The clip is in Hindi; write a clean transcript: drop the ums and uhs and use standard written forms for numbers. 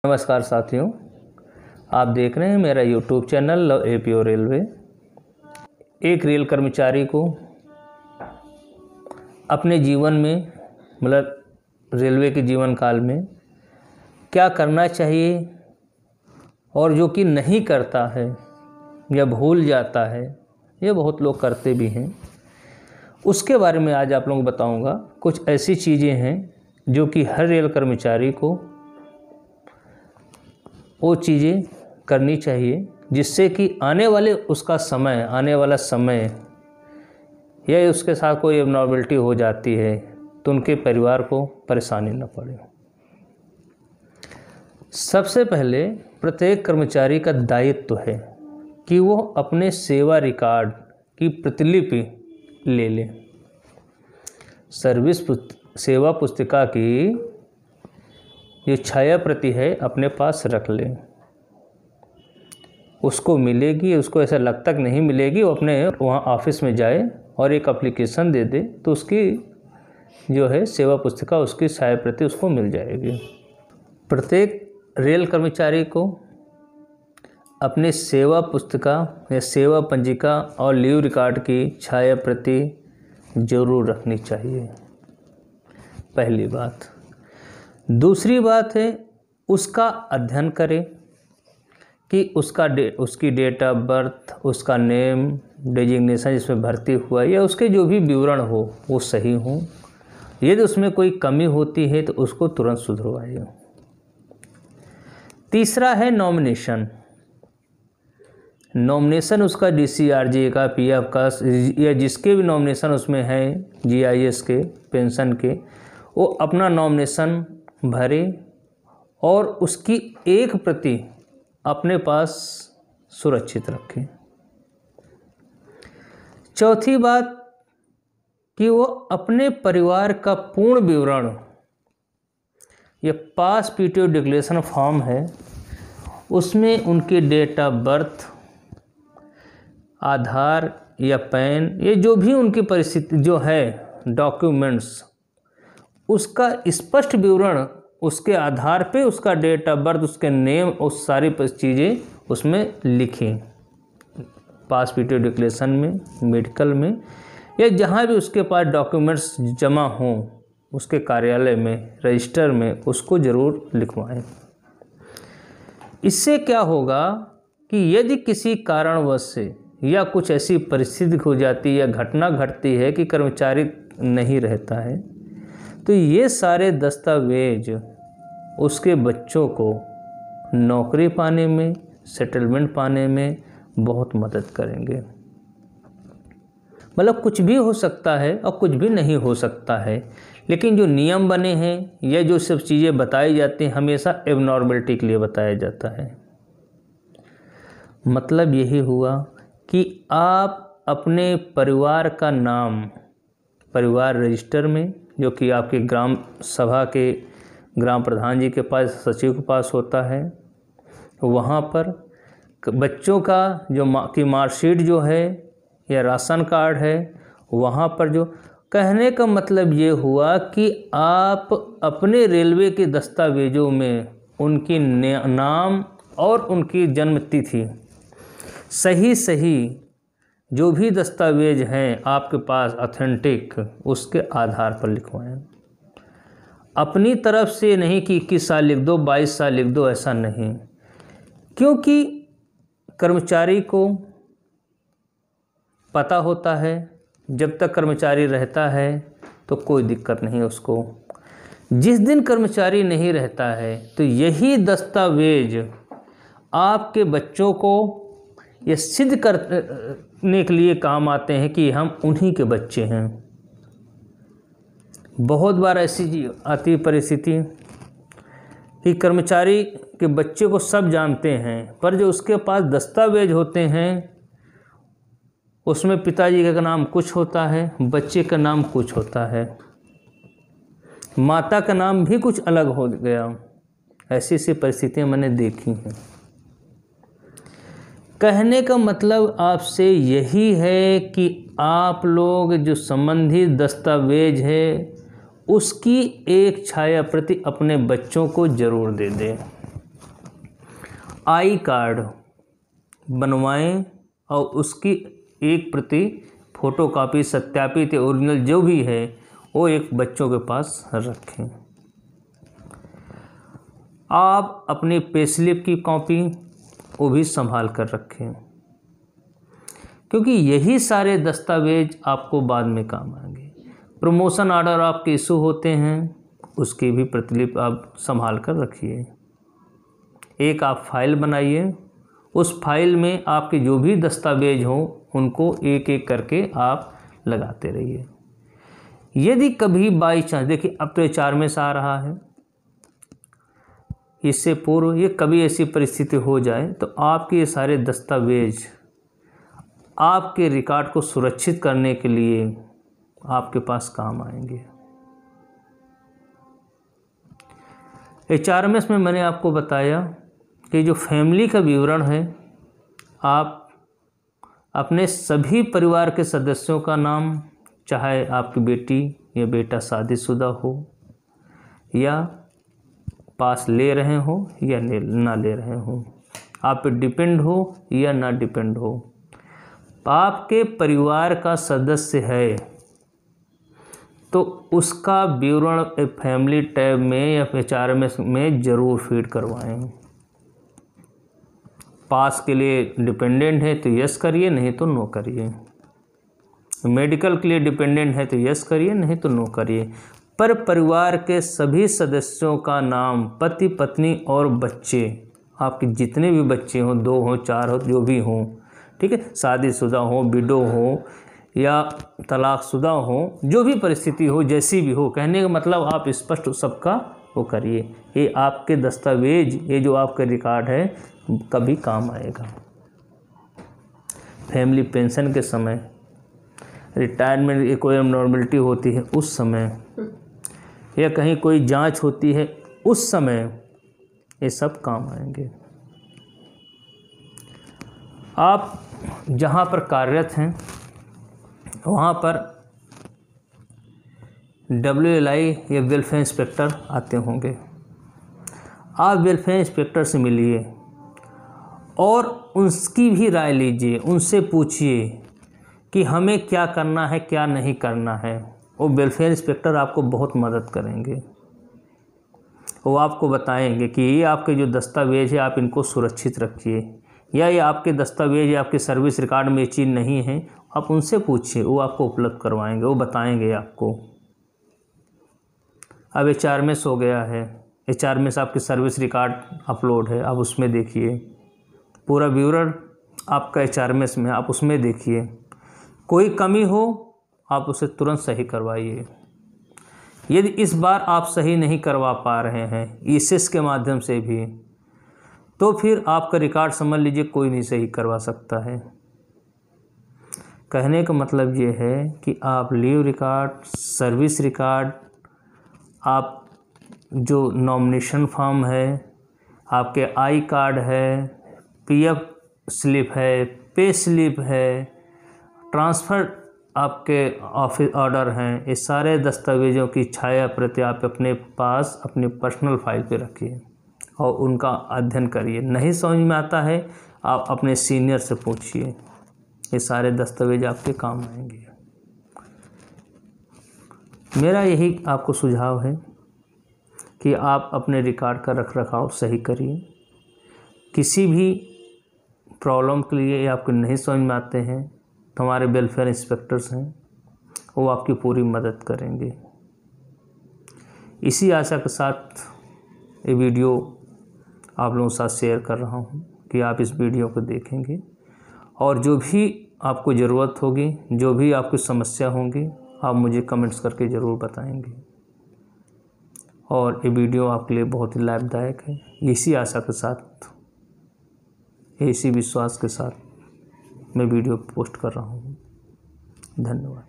नमस्कार साथियों, आप देख रहे हैं मेरा यूट्यूब चैनल लव एपी और रेलवे। एक रेल कर्मचारी को अपने जीवन में मतलब रेलवे के जीवन काल में क्या करना चाहिए और जो कि नहीं करता है या भूल जाता है, ये बहुत लोग करते भी हैं, उसके बारे में आज आप लोगों को बताऊंगा। कुछ ऐसी चीज़ें हैं जो कि हर रेल कर्मचारी को वो चीज़ें करनी चाहिए जिससे कि आने वाला समय या उसके साथ कोई एबनॉर्मलिटी हो जाती है तो उनके परिवार को परेशानी न पड़े। सबसे पहले प्रत्येक कर्मचारी का दायित्व है कि वो अपने सेवा रिकॉर्ड की प्रतिलिपि ले ले। सेवा पुस्तिका की जो छाया प्रति है अपने पास रख ले। उसको मिलेगी, उसको ऐसा लगता कि नहीं मिलेगी, वो अपने वहाँ ऑफिस में जाए और एक एप्लीकेशन दे दे तो उसकी जो है सेवा पुस्तिका, उसकी छाया प्रति उसको मिल जाएगी। प्रत्येक रेल कर्मचारी को अपनी सेवा पुस्तिका या सेवा पंजिका और लीव रिकॉर्ड की छाया प्रति जरूर रखनी चाहिए, पहली बात। दूसरी बात है उसका अध्ययन करें कि उसकी डेट ऑफ बर्थ, उसका नेम, डेजिग्नेशन जिसमें भर्ती हुआ या उसके जो भी विवरण हो वो सही हो। यदि उसमें कोई कमी होती है तो उसको तुरंत सुधरवाइए। तीसरा है नॉमिनेशन उसका DCRJ का, PF का या जिसके भी नॉमिनेशन उसमें है, GIS के, पेंशन के, वो अपना नॉमिनेशन भरे और उसकी एक प्रति अपने पास सुरक्षित रखें। चौथी बात कि वो अपने परिवार का पूर्ण विवरण, ये पास PTO डिक्लेरेशन फॉर्म है, उसमें उनकी डेट ऑफ बर्थ, आधार या पैन, ये जो भी उनकी परिस्थिति जो है डॉक्यूमेंट्स, उसका स्पष्ट विवरण उसके आधार पे, उसका डेट ऑफ बर्थ, उसके नेम, उस सारी चीज़ें उसमें लिखें। पास PTO डिक्लेरेशन में, मेडिकल में या जहाँ भी उसके पास डॉक्यूमेंट्स जमा हों उसके कार्यालय में, रजिस्टर में, उसको ज़रूर लिखवाएं। इससे क्या होगा कि यदि किसी कारणवश से या कुछ ऐसी परिस्थिति हो जाती है या घटना घटती है कि कर्मचारी नहीं रहता है तो ये सारे दस्तावेज उसके बच्चों को नौकरी पाने में, सेटलमेंट पाने में बहुत मदद करेंगे। मतलब कुछ भी हो सकता है और कुछ भी नहीं हो सकता है, लेकिन जो नियम बने हैं या जो सब चीज़ें बताई जाती हैं हमेशा एबनॉर्मलिटी के लिए बताया जाता है। मतलब यही हुआ कि आप अपने परिवार का नाम परिवार रजिस्टर में, जो कि आपके ग्राम सभा के ग्राम प्रधान जी के पास, सचिव के पास होता है, वहाँ पर बच्चों का जो की मार्कशीट जो है या राशन कार्ड है, वहाँ पर जो कहने का मतलब ये हुआ कि आप अपने रेलवे के दस्तावेजों में उनकी नाम और उनकी जन्म तिथि सही जो भी दस्तावेज हैं आपके पास ऑथेंटिक, उसके आधार पर लिखवाएं। अपनी तरफ से नहीं कि 21 साल लिख दो, 22 साल लिख दो, ऐसा नहीं। क्योंकि कर्मचारी को पता होता है जब तक कर्मचारी रहता है तो कोई दिक्कत नहीं उसको। जिस दिन कर्मचारी नहीं रहता है तो यही दस्तावेज आपके बच्चों को ये सिद्ध करने के लिए काम आते हैं कि हम उन्हीं के बच्चे हैं। बहुत बार ऐसी आती परिस्थिति कि कर्मचारी के बच्चे को सब जानते हैं, पर जो उसके पास दस्तावेज होते हैं उसमें पिताजी का नाम कुछ होता है, बच्चे का नाम कुछ होता है, माता का नाम भी कुछ अलग हो गया। ऐसी परिस्थितियां मैंने देखी हैं। कहने का मतलब आपसे यही है कि आप लोग जो संबंधित दस्तावेज है उसकी एक छाया प्रति अपने बच्चों को ज़रूर दे दें। आई कार्ड बनवाएं और उसकी एक प्रति फ़ोटोकॉपी सत्यापित या ओरिजिनल जो भी है वो एक बच्चों के पास रखें। आप अपनी पे स्लिप की कॉपी वो भी संभाल कर रखें, क्योंकि यही सारे दस्तावेज आपको बाद में काम आएंगे। प्रमोशन ऑर्डर आपके इशू होते हैं, उसकी भी प्रतिलिपि आप संभाल कर रखिए। एक आप फाइल बनाइए, उस फाइल में आपके जो भी दस्तावेज हों उनको एक एक करके आप लगाते रहिए। यदि कभी बाई चांस, देखिए अब तो HR में से आ रहा है, इससे पूर्व ये कभी ऐसी परिस्थिति हो जाए तो आपके ये सारे दस्तावेज आपके रिकॉर्ड को सुरक्षित करने के लिए आपके पास काम आएंगे। HRMS में मैंने आपको बताया कि जो फैमिली का विवरण है, आप अपने सभी परिवार के सदस्यों का नाम, चाहे आपकी बेटी या बेटा शादीशुदा हो या पास ले रहे हो या ना ले रहे हो, आप पे डिपेंड हो या ना डिपेंड हो, आपके परिवार का सदस्य है तो उसका विवरण फैमिली टैब में या HRMS में ज़रूर फीड करवाएं। पास के लिए डिपेंडेंट है तो यस करिए, नहीं तो नो करिए। मेडिकल के लिए डिपेंडेंट है तो यस करिए, नहीं तो नो करिए। पर परिवार के सभी सदस्यों का नाम, पति पत्नी और बच्चे, आपके जितने भी बच्चे हों, 2 हों 4 हो, जो भी हों, ठीक है, शादीशुदा हो, विडो हो या तलाकशुदा हो, जो भी परिस्थिति हो, जैसी भी हो, कहने का मतलब आप स्पष्ट सबका वो करिए। ये आपके दस्तावेज, ये जो आपका रिकॉर्ड है कभी काम आएगा। फैमिली पेंशन के समय, रिटायरमेंट की कोई एबनॉर्मलिटी होती है उस समय, या कहीं कोई जांच होती है उस समय, ये सब काम आएंगे। आप जहाँ पर कार्यरत हैं वहाँ पर WLI या वेलफेयर इंस्पेक्टर आते होंगे। आप वेलफेयर इंस्पेक्टर से मिलिए और उसकी भी राय लीजिए, उनसे पूछिए कि हमें क्या करना है, क्या नहीं करना है। वो वेलफेयर इंस्पेक्टर आपको बहुत मदद करेंगे। वो आपको बताएंगे कि ये आपके जो दस्तावेज है आप इनको सुरक्षित रखिए, या ये आपके दस्तावेज या आपके सर्विस रिकॉर्ड में ये चीज़ नहीं है, आप उनसे पूछिए, वो आपको उपलब्ध करवाएंगे, वो बताएंगे आपको। अब HRMS हो गया है, HRMS आपकी सर्विस रिकॉर्ड अपलोड है, आप उसमें देखिए पूरा विवरण आपका HRMS में, आप उसमें देखिए। कोई कमी हो आप उसे तुरंत सही करवाइए। यदि इस बार आप सही नहीं करवा पा रहे हैं ESS के माध्यम से भी, तो फिर आपका रिकॉर्ड समझ लीजिए कोई नहीं सही करवा सकता है। कहने का मतलब ये है कि आप लीव रिकॉर्ड, सर्विस रिकॉर्ड, आप जो नॉमिनेशन फॉर्म है, आपके आई कार्ड है, PF स्लिप है, पे स्लिप है, ट्रांसफ़र आपके ऑफिस ऑर्डर हैं, ये सारे दस्तावेज़ों की छाया प्रति आप अपने पास अपनी पर्सनल फाइल पे रखिए और उनका अध्ययन करिए। नहीं समझ में आता है आप अपने सीनियर से पूछिए, ये सारे दस्तावेज आपके काम आएंगे। मेरा यही आपको सुझाव है कि आप अपने रिकॉर्ड का रखरखाव सही करिए। किसी भी प्रॉब्लम के लिए आपको नहीं समझ में आते हैं तो हमारे वेलफेयर इंस्पेक्टर्स हैं, वो आपकी पूरी मदद करेंगे। इसी आशा के साथ ये वीडियो आप लोगों के साथ शेयर कर रहा हूँ कि आप इस वीडियो को देखेंगे और जो भी आपको ज़रूरत होगी, जो भी आपकी समस्या होंगी, आप मुझे कमेंट्स करके ज़रूर बताएंगे। और ये वीडियो आपके लिए बहुत ही लाभदायक है। इसी आशा के साथ, इसी विश्वास के साथ मैं वीडियो पोस्ट कर रहा हूँ। धन्यवाद।